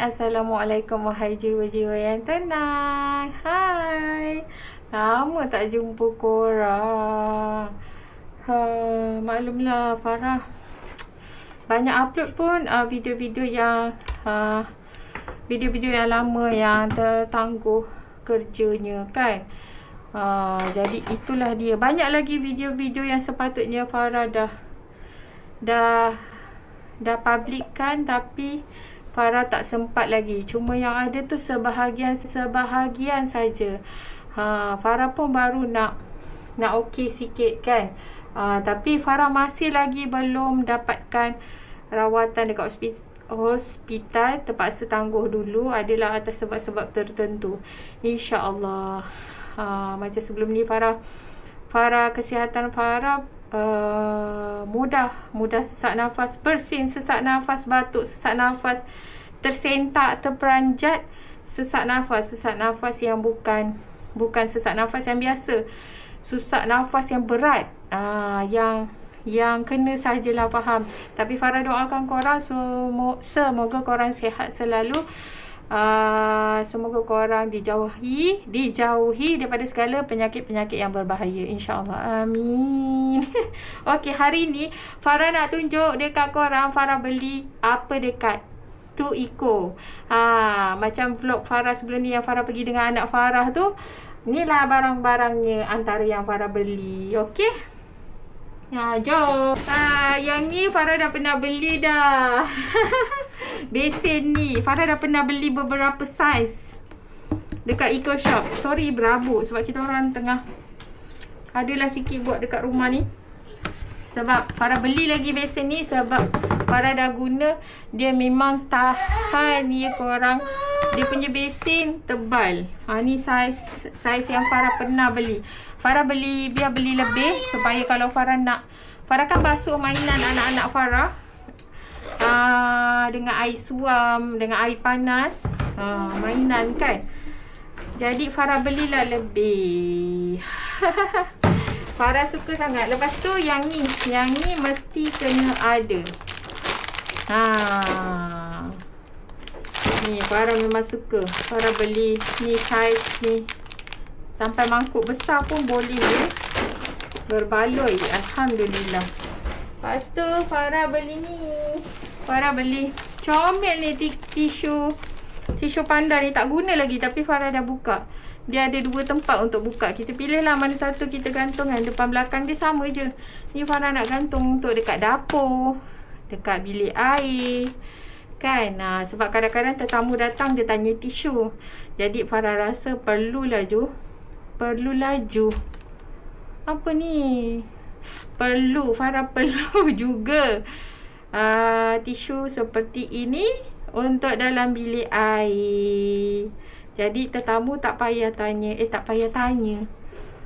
Assalamualaikum wahai jiwa-jiwa yang tenang. Hai. Lama tak jumpa korang. Maklumlah Farah banyak upload pun video-video yang lama yang tertangguh kerjanya kan. Jadi itulah dia. Banyak lagi video-video yang sepatutnya Farah dah publikkan, tapi Farah tak sempat lagi. Cuma yang ada tu sebahagian saja. Farah pun baru nak okey sikit kan. Tapi Farah masih lagi belum dapatkan rawatan dekat hospital. Terpaksa tangguh dulu. Adalah atas sebab-sebab tertentu. InsyaAllah. Macam sebelum ni Farah kesihatan Farah mudah sesak nafas, bersin sesak nafas, batuk sesak nafas, tersentak, terperanjat, sesak nafas yang bukan sesak nafas yang biasa, sesak nafas yang berat, yang kena sajalah faham. Tapi Farah doakan korang semoga korang sihat selalu. Semoga korang dijauhi daripada segala penyakit-penyakit yang berbahaya, insya-Allah. Amin. Okey, hari ni Farah nak tunjuk dekat korang Farah beli apa dekat Tuiko. Macam vlog Farah sebelum ni yang Farah pergi dengan anak Farah tu. Inilah barang-barangnya antara yang Farah beli. Okey. Jom. Yang ni Farah dah pernah beli dah. Besen ni Farah dah pernah beli beberapa saiz dekat Eco Shop. Sorry berabuk sebab kita orang tengah adalah sikit buat dekat rumah ni. Sebab Farah beli lagi besen ni sebab Farah dah guna. Dia memang tahan ya korang. Dia punya besen tebal. Ni saiz yang Farah pernah beli. Farah biar beli lebih supaya kalau Farah kan basuh mainan anak-anak Farah dengan air suam, dengan air panas, mainan kan. Jadi Farah belilah lebih. Farah suka sangat. Lepas tu yang ni mesti kena ada. Ni Farah memang suka. Farah beli ni saiz ni. Sampai mangkuk besar pun boleh ya. Berbaloi. Alhamdulillah. Lepas tu Farah beli ni. Farah beli comel ni, tisu panda ni. Tak guna lagi tapi Farah dah buka. Dia ada 2 tempat untuk buka. Kita pilih lah mana satu kita gantung kan. Depan belakang dia sama je. Ni Farah nak gantung untuk dekat dapur, dekat bilik air kan. Sebab kadang-kadang tetamu datang dia tanya tisu. Jadi Farah rasa perlu laju. Apa ni? Farah perlu juga tisu seperti ini untuk dalam bilik air. Jadi tetamu tak payah tanya.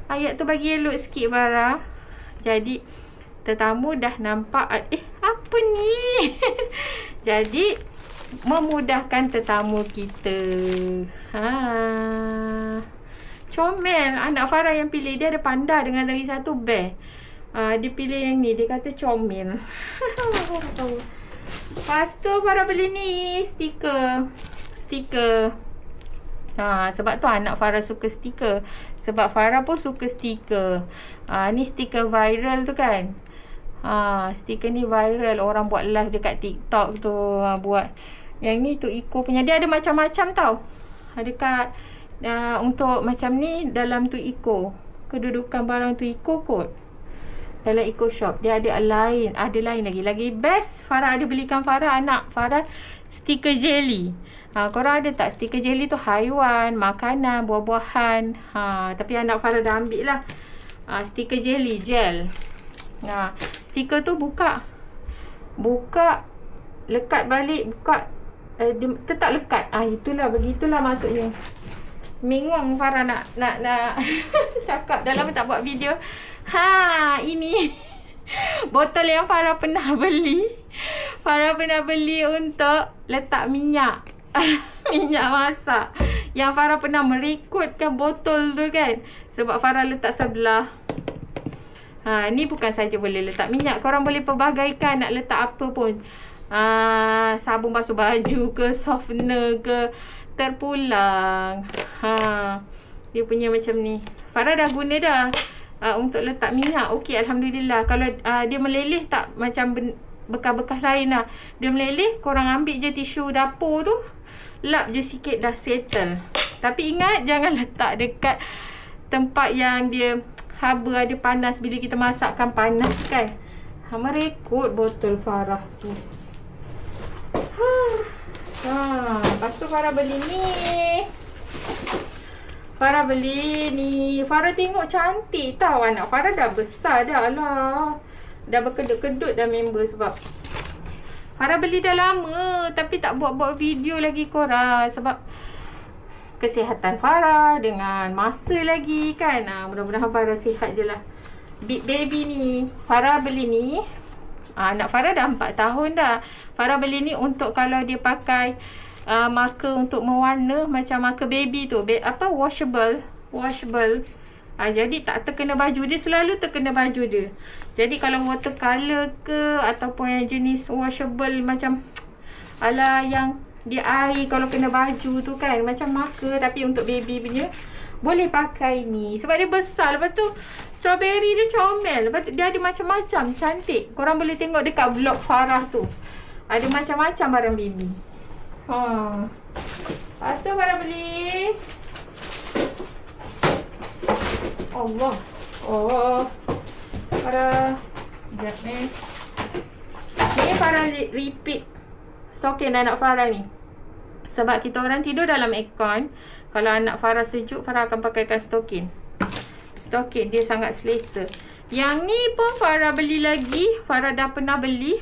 Ayat tu bagi elok sikit Farah. Jadi tetamu dah nampak apa ni? Jadi memudahkan tetamu kita. Comel. Anak Farah yang pilih. Dia ada panda dengan lagi satu bear. Dia pilih yang ni. Dia kata comel. Lepas tu Farah beli ni stiker. Sebab tu anak Farah suka stiker. Sebab Farah pun suka stiker. Ni stiker viral tu kan. Stiker ni viral. Orang buat live dekat TikTok tu. Buat yang ni tu Eco punya. Dia ada macam-macam tau. Dekat untuk macam ni dalam tu Eco. Kedudukan barang tu Eco kot. Dalam Eco Shop dia ada lain lagi best. Farah ada belikan anak Farah stiker jelly. Korang ada tak stiker jelly tu? Haiwan, makanan, buah-buahan. Tapi anak Farah dah ambil lah stiker jelly gel. Stiker tu buka lekat balik, dia tetap lekat. Begitulah maksudnya. Mengung Farah nak cakap dah lama tak buat video. Ini botol yang Farah pernah beli. Farah pernah beli untuk letak minyak. Minyak masak. Yang Farah pernah merekodkan botol tu kan. Sebab Farah letak sebelah. Ni bukan saja boleh letak minyak. Korang boleh pelbagaikan nak letak apa pun. sabun basuh baju ke, softener ke, terpulang. Dia punya macam ni. Farah dah guna dah untuk letak minyak. Okey, alhamdulillah. Kalau dia meleleh tak macam bekas-bekas lain lah. Dia meleleh, korang ambil je tisu dapur tu, lap je sikit, dah settle. Tapi ingat jangan letak dekat tempat yang dia haba ada panas. Bila kita masakkan panas kan, merekut botol Farah tu. Lepas tu Farah beli ni. Farah tengok cantik tau. Anak Farah dah besar dah lah. Dah berkedut-kedut dah member sebab Farah beli dah lama. Tapi tak buat-buat video lagi korang. Sebab kesihatan Farah dengan masa lagi kan. Mudah-mudahan Farah sihat je lah. Big baby ni, Farah beli ni. Anak Farah dah 4 tahun dah. Farah beli ni untuk kalau dia pakai marker untuk mewarna, macam marker baby tu, washable. Jadi tak terkena baju dia, selalu terkena baju dia. Jadi kalau watercolor ke ataupun yang jenis washable macam ala yang dia air, kalau kena baju tu kan, macam marker tapi untuk baby punya, boleh pakai ni sebab dia besar. Lepas tu strawberry dia comel. Lepas tu dia ada macam-macam, cantik. Korang boleh tengok dekat vlog Farah tu, ada macam-macam barang baby. Lepas tu Farah beli Farah sekejap ni. Ni Farah repeat stokin anak Farah ni. Sebab kita orang tidur dalam aircon. Kalau anak Farah sejuk, Farah akan pakaikan stokin. Stokin dia sangat selesa. Yang ni pun Farah beli lagi. Farah dah pernah beli.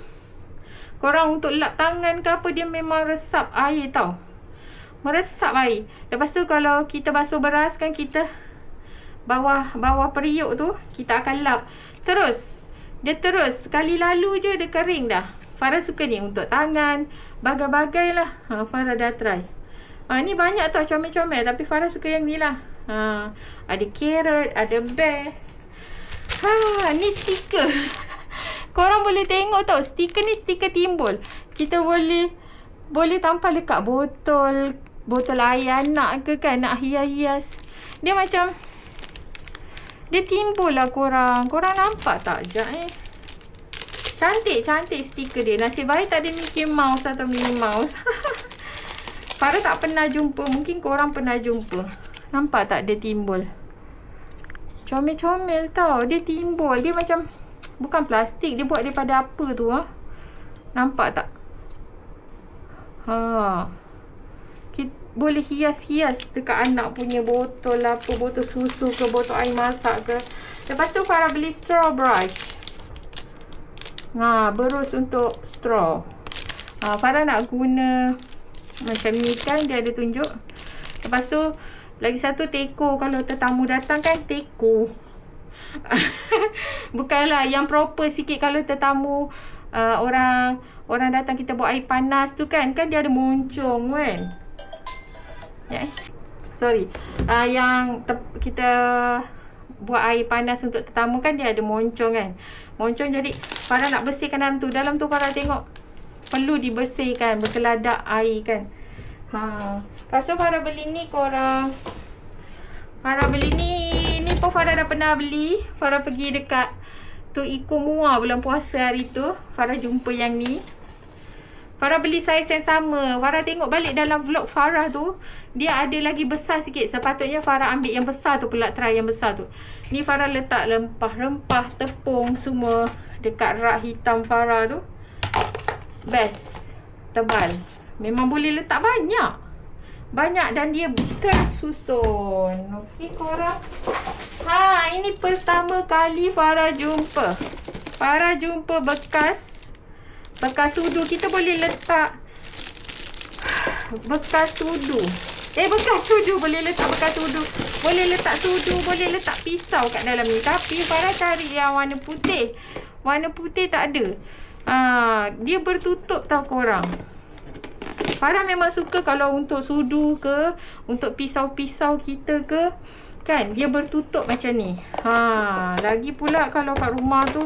Korang untuk lap tangan ke apa, dia memang resap air tau. Meresap air. Lepas tu kalau kita basuh beras kan, kita bawah periuk tu kita akan lap. Dia terus sekali lalu je dia kering dah. Farah suka ni untuk tangan, bagai-bagai lah. Farah dah try. Ni banyak tau comel-comel, tapi Farah suka yang ni lah. Ada carrot, ada bear. Ni stiker. Korang boleh tengok tau, stiker ni stiker timbul. Kita boleh tampal dekat botol air anak ke kan, nak hias-hias. Dia macam, dia timbul lah korang. Korang nampak tak? Sekejap Cantik stiker dia. Nasib baik tak ada Mickey Mouse atau Minnie Mouse. Farah tak pernah jumpa. Mungkin korang pernah jumpa. Nampak tak dia timbul? Comel-comel tau. Dia timbul. Dia macam, bukan plastik. Dia buat daripada apa tu? Nampak tak? Boleh hias-hias dekat anak punya botol apa. Botol susu ke, botol air masak ke. Lepas tu Farah beli straw brush. Berus untuk straw. Farah nak guna macam ni kan, dia ada tunjuk. Lepas tu lagi satu teko. Kalau tetamu datang kan, teko. Bukanlah yang proper sikit. Kalau tetamu orang datang, kita buat air panas tu kan dia ada moncong kan. Sorry. Yang kita buat air panas untuk tetamu kan, dia ada moncong kan. Moncong, jadi Farah nak bersihkan dalam tu Farah tengok perlu dibersihkan, berkeladak air kan. Lepas tu Farah beli ni korang. Farah beli ni pun Farah dah pernah beli. Farah pergi dekat tu Iko Mua bulan puasa hari tu. Farah jumpa yang ni. Farah beli saiz yang sama. Farah tengok balik dalam vlog Farah tu, dia ada lagi besar sikit. Sepatutnya Farah ambil yang besar tu pula, try yang besar tu. Ni Farah letak rempah-rempah, tepung semua dekat rak hitam Farah tu. Best. Tebal. Memang boleh letak banyak dan dia tersusun. Okey korang. Ini pertama kali Farah jumpa. Farah jumpa bekas sudu. Kita boleh letak bekas sudu. Bekas sudu. Boleh letak bekas sudu. Boleh letak sudu. Boleh letak pisau kat dalam ni. Tapi Farah cari yang warna putih. Warna putih tak ada. Dia bertutup tau korang. Farah memang suka kalau untuk sudu ke, untuk pisau-pisau kita ke, kan, dia bertutup macam ni. Lagi pula kalau kat rumah tu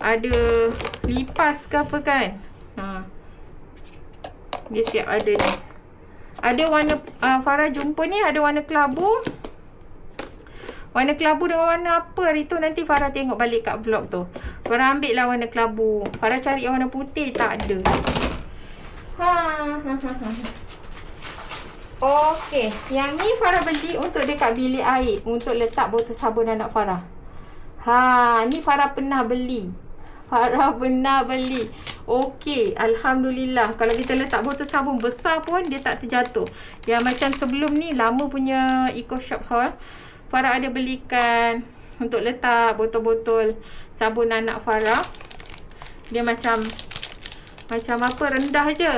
ada lipas ke apa kan. Dia siap ada ni. Ada warna Farah jumpa ni ada warna kelabu. Warna kelabu dengan warna apa hari tu nanti Farah tengok balik kat vlog tu. Farah ambil lah warna kelabu. Farah cari yang warna putih tak ada. Okey, yang ni Farah beli untuk dekat bilik air, untuk letak botol sabun anak Farah. Ni Farah pernah beli. Okey, alhamdulillah. Kalau kita letak botol sabun besar pun dia tak terjatuh. Yang macam sebelum ni lama punya Eco Shop haul, Farah ada belikan untuk letak botol-botol sabun anak Farah. Dia macam apa, rendah je,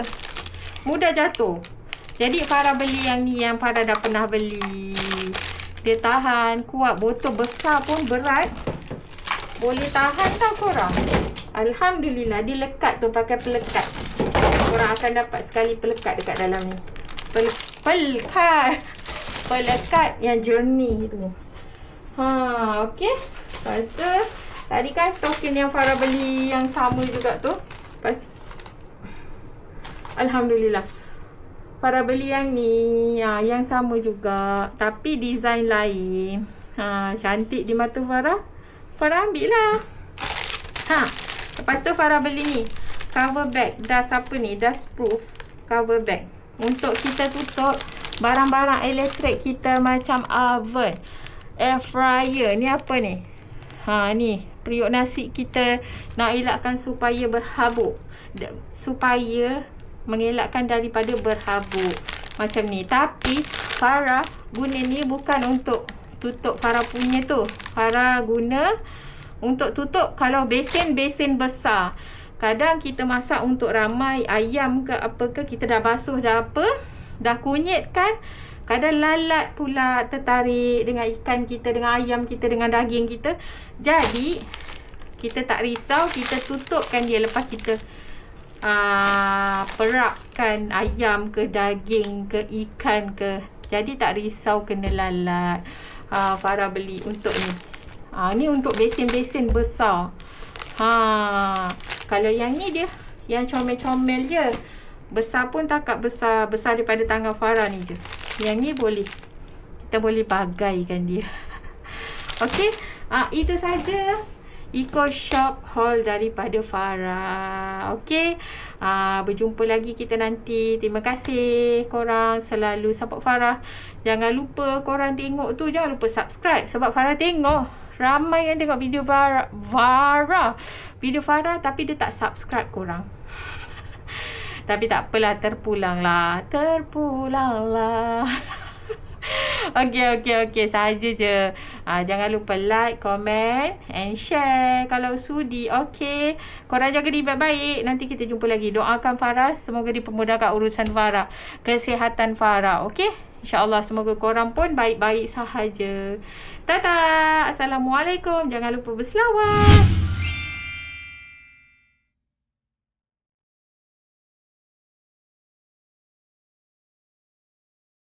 mudah jatuh. Jadi Farah beli yang ni, yang Farah dah pernah beli. Dia tahan, kuat. Botol besar pun berat, boleh tahan tau korang. Alhamdulillah. Dia lekat tu pakai pelekat. Korang akan dapat sekali pelekat dekat dalam ni. Pelekat yang jernih tu. Okey. Lepas tu tadi kan stokin yang Farah beli yang sama juga tu. Alhamdulillah. Farah beli yang ni, yang sama juga, tapi design lain. Cantik di mata Farah. Farah ambil lah. Lepas tu Farah beli ni, cover bag, dust apa ni, dust proof cover bag, untuk kita tutup barang-barang elektrik kita macam oven, air fryer. Ni apa ni? Ni periuk nasi kita nak elakkan supaya berhabuk, supaya mengelakkan daripada berhabuk macam ni. Tapi Farah guna ni bukan untuk tutup Farah punya tu. Farah guna untuk tutup kalau besen-besen besar. Kadang kita masak untuk ramai, ayam ke apa ke, kita dah basuh dah apa, dah kunyit kan, kadang lalat pula tertarik dengan ikan kita, dengan ayam kita, dengan daging kita. Jadi kita tak risau, kita tutupkan dia lepas kita perapkan ayam ke, daging ke, ikan ke. Jadi tak risau kena lalat. Farah beli untuk ni. Ni untuk besen-besen besar. Kalau yang ni dia yang comel-comel je. Besar pun takak besar daripada tangan Farah ni je. Yang ni boleh, kita boleh bagaikan dia. Okey, itu saja Eco Shop haul daripada Farah. Okey, berjumpa lagi kita nanti. Terima kasih korang selalu support Farah. Jangan lupa korang tengok tu, jangan lupa subscribe, sebab Farah tengok ramai yang tengok video video Farah tapi dia tak subscribe korang. Tapi tak apalah, terpulang lah. Okey, sahaja je. Jangan lupa like, comment and share kalau sudi. Okey, korang jaga diri baik-baik. Nanti kita jumpa lagi. Doakan Farah, semoga dipermudahkan urusan Farah, kesihatan Farah. Okey, InsyaAllah semoga korang pun baik-baik sahaja. Assalamualaikum. Jangan lupa berselawat.